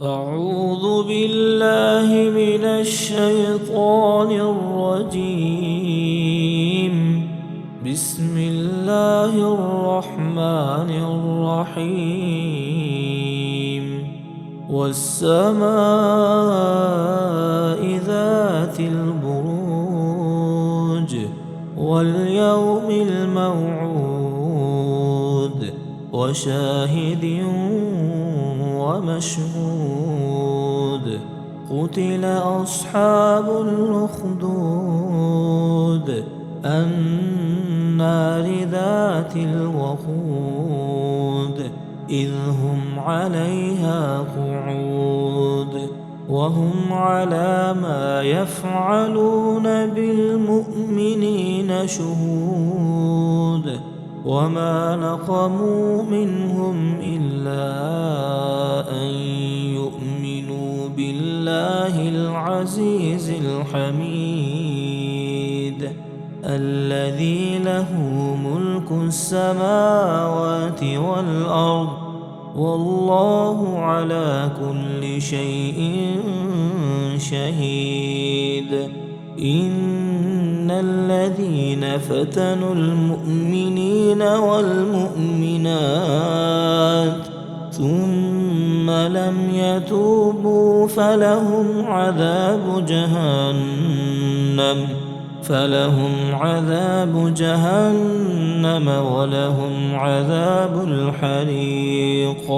أعوذ بالله من الشيطان الرجيم. بسم الله الرحمن الرحيم. والسماء ذات البروج واليوم الموعود وشاهد ومشهود. قتل أصحاب الأخدود النار ذات الوقود إذ هم عليها قعود وهم على ما يفعلون بالمؤمنين شهود. وما نقموا منهم إلا أن يؤمنوا بالله العزيز الحميد الذي له ملك السماوات والأرض والله على كل شيء شهيد. إن الذين فتنوا المؤمنين والمؤمنات ثم لم يتوبوا فلهم عذاب جهنم ولهم عذاب الحريق.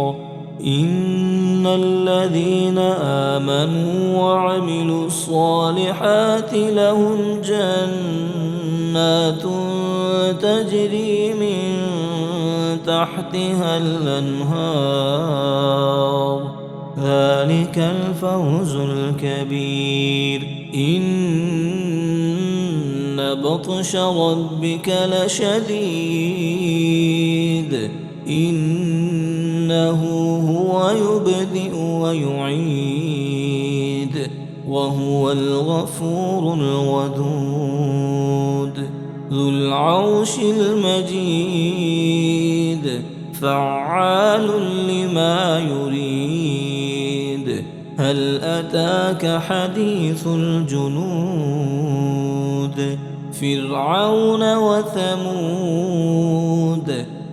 إن الذين آمنوا وعملوا الصالحات لهم جنات تجري من تحتها الأنهار ذلك الفوز الكبير. إن بطش ربك لشديد إنه هو يبدئ ويعيد وهو الغفور الودود ذو العرش المجيد فعال لما يريد. هل أتاك حديث الجنود فرعون وثمود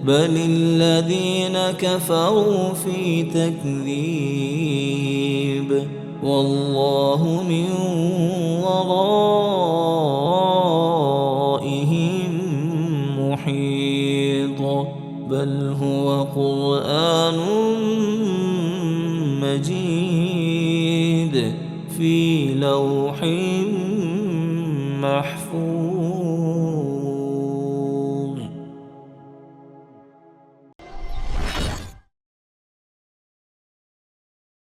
بل الذين كفروا في تكذيب والله من ورائهم محيط. بل هو قرآن مجيد في لوح محفوظ.